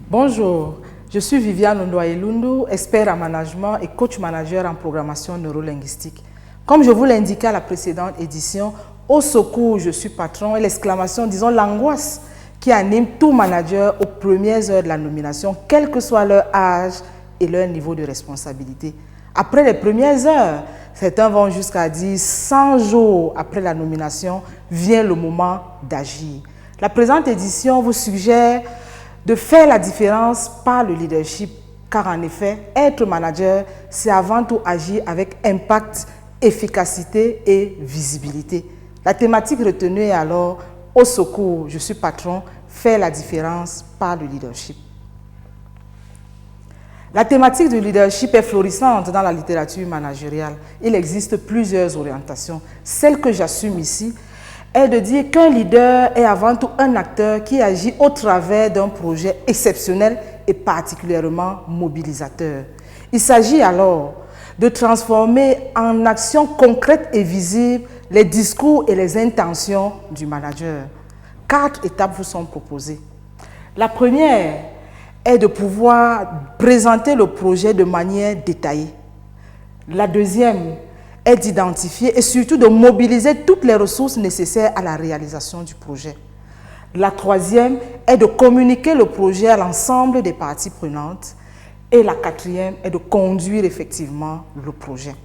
Bonjour, je suis Viviane Ondoa-Elundu, expert en management et coach manager en programmation neurolinguistique. Comme je vous l'indiquais à la précédente édition, au secours, je suis patron et l'exclamation, disons l'angoisse qui anime tout manager aux premières heures de la nomination, quel que soit leur âge et leur niveau de responsabilité. Après les premières heures, certains vont jusqu'à dire 100 jours après la nomination, vient le moment d'agir. La présente édition vous suggère de faire la différence par le leadership, car en effet, être manager, c'est avant tout agir avec impact, efficacité et visibilité. La thématique retenue est alors « Au secours, je suis patron, faire la différence par le leadership ». La thématique du leadership est florissante dans la littérature managériale. Il existe plusieurs orientations. Celle que j'assume ici est de dire qu'un leader est avant tout un acteur qui agit au travers d'un projet exceptionnel et particulièrement mobilisateur. Il s'agit alors de transformer en actions concrètes et visibles les discours et les intentions du manager. 4 étapes vous sont proposées. La première est de pouvoir présenter le projet de manière détaillée. La deuxième est d'identifier et surtout de mobiliser toutes les ressources nécessaires à la réalisation du projet. La troisième est de communiquer le projet à l'ensemble des parties prenantes. Et la quatrième est de conduire effectivement le projet.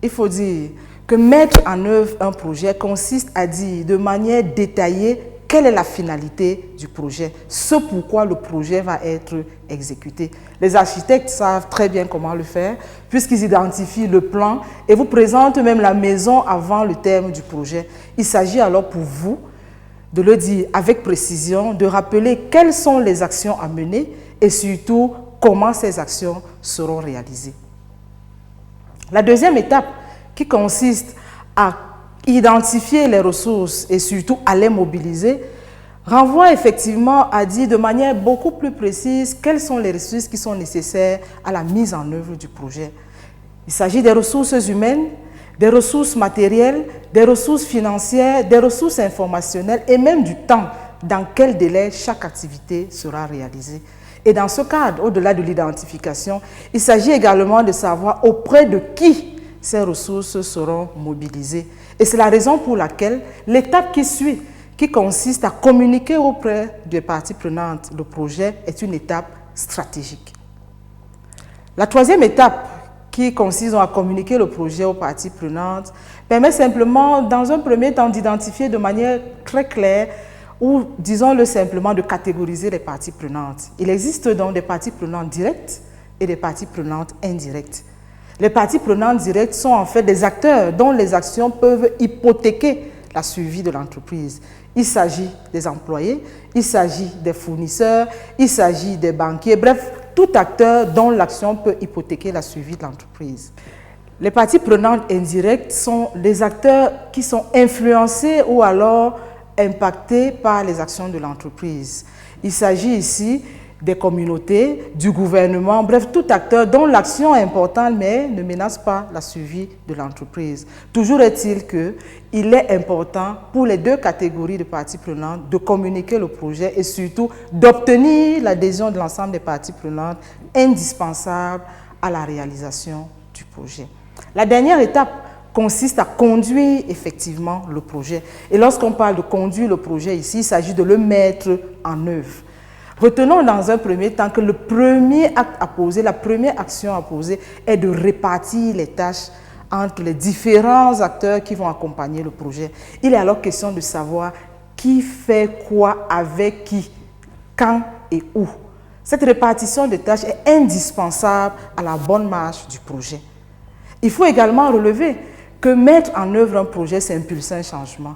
Il faut dire que mettre en œuvre un projet consiste à dire de manière détaillée quelle est la finalité du projet, ce pourquoi le projet va être exécuté. Les architectes savent très bien comment le faire, puisqu'ils identifient le plan et vous présentent même la maison avant le terme du projet. Il s'agit alors pour vous de le dire avec précision, de rappeler quelles sont les actions à mener et surtout comment ces actions seront réalisées. La deuxième étape, qui consiste à identifier les ressources et surtout à les mobiliser, renvoie effectivement à dire de manière beaucoup plus précise quelles sont les ressources qui sont nécessaires à la mise en œuvre du projet. Il s'agit des ressources humaines, des ressources matérielles, des ressources financières, des ressources informationnelles et même du temps dans quel délai chaque activité sera réalisée. Et dans ce cadre, au-delà de l'identification, il s'agit également de savoir auprès de qui ces ressources seront mobilisées. Et c'est la raison pour laquelle l'étape qui suit, qui consiste à communiquer auprès des parties prenantes le projet, est une étape stratégique. La troisième étape, qui consiste à communiquer le projet aux parties prenantes, permet simplement, dans un premier temps, d'identifier de manière très claire ou, disons-le simplement, de catégoriser les parties prenantes. Il existe donc des parties prenantes directes et des parties prenantes indirectes. Les parties prenantes directes sont en fait des acteurs dont les actions peuvent hypothéquer la survie de l'entreprise. Il s'agit des employés, il s'agit des fournisseurs, il s'agit des banquiers, bref, tout acteur dont l'action peut hypothéquer la survie de l'entreprise. Les parties prenantes indirectes sont les acteurs qui sont influencés ou alors impactés par les actions de l'entreprise. Il s'agit ici des communautés, du gouvernement, bref, tout acteur dont l'action est importante mais ne menace pas la survie de l'entreprise. Toujours est-il qu'il est important pour les deux catégories de parties prenantes de communiquer le projet et surtout d'obtenir l'adhésion de l'ensemble des parties prenantes indispensables à la réalisation du projet. La dernière étape consiste à conduire effectivement le projet. Et lorsqu'on parle de conduire le projet ici, il s'agit de le mettre en œuvre. Retenons dans un premier temps que le premier acte à poser, la première action à poser est de répartir les tâches entre les différents acteurs qui vont accompagner le projet. Il est alors question de savoir qui fait quoi, avec qui, quand et où. Cette répartition des tâches est indispensable à la bonne marche du projet. Il faut également relever que mettre en œuvre un projet, c'est impulser un changement.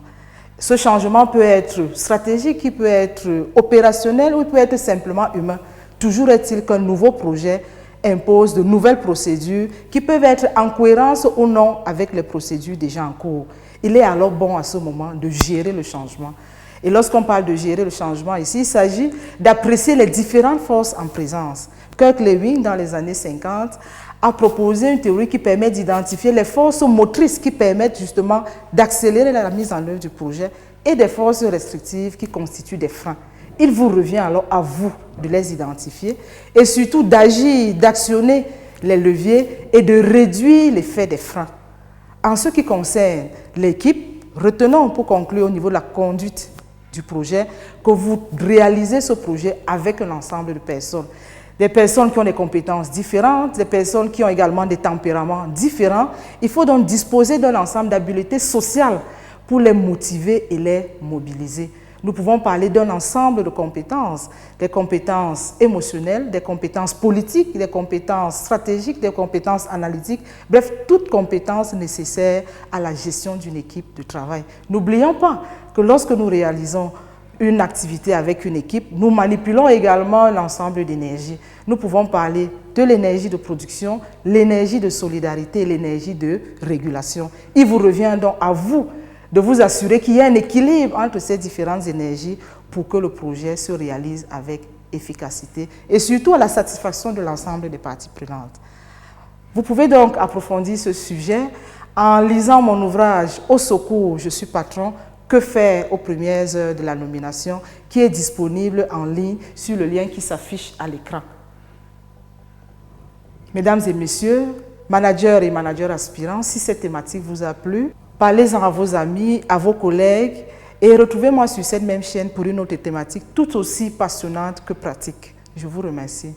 Ce changement peut être stratégique, il peut être opérationnel ou il peut être simplement humain. Toujours est-il qu'un nouveau projet impose de nouvelles procédures qui peuvent être en cohérence ou non avec les procédures déjà en cours. Il est alors bon à ce moment de gérer le changement. Et lorsqu'on parle de gérer le changement ici, il s'agit d'apprécier les différentes forces en présence. Kirk Lewin, dans les années 50, a proposé une théorie qui permet d'identifier les forces motrices qui permettent justement d'accélérer la mise en œuvre du projet et des forces restrictives qui constituent des freins. Il vous revient alors à vous de les identifier et surtout d'agir, d'actionner les leviers et de réduire l'effet des freins. En ce qui concerne l'équipe, retenons pour conclure au niveau de la conduite du projet que vous réalisez ce projet avec un ensemble de personnes. Des personnes qui ont des compétences différentes, des personnes qui ont également des tempéraments différents. Il faut donc disposer d'un ensemble d'habiletés sociales pour les motiver et les mobiliser. Nous pouvons parler d'un ensemble de compétences, des compétences émotionnelles, des compétences politiques, des compétences stratégiques, des compétences analytiques, bref, toutes compétences nécessaires à la gestion d'une équipe de travail. N'oublions pas que lorsque nous réalisons une activité avec une équipe, nous manipulons également l'ensemble d'énergie. Nous pouvons parler de l'énergie de production, l'énergie de solidarité et l'énergie de régulation. Il vous revient donc à vous de vous assurer qu'il y a un équilibre entre ces différentes énergies pour que le projet se réalise avec efficacité et surtout à la satisfaction de l'ensemble des parties prenantes. Vous pouvez donc approfondir ce sujet en lisant mon ouvrage « Au secours, je suis patron », que faire aux premières heures de la nomination, qui est disponible en ligne sur le lien qui s'affiche à l'écran. Mesdames et messieurs, managers et managers aspirants, si cette thématique vous a plu, parlez-en à vos amis, à vos collègues et retrouvez-moi sur cette même chaîne pour une autre thématique tout aussi passionnante que pratique. Je vous remercie.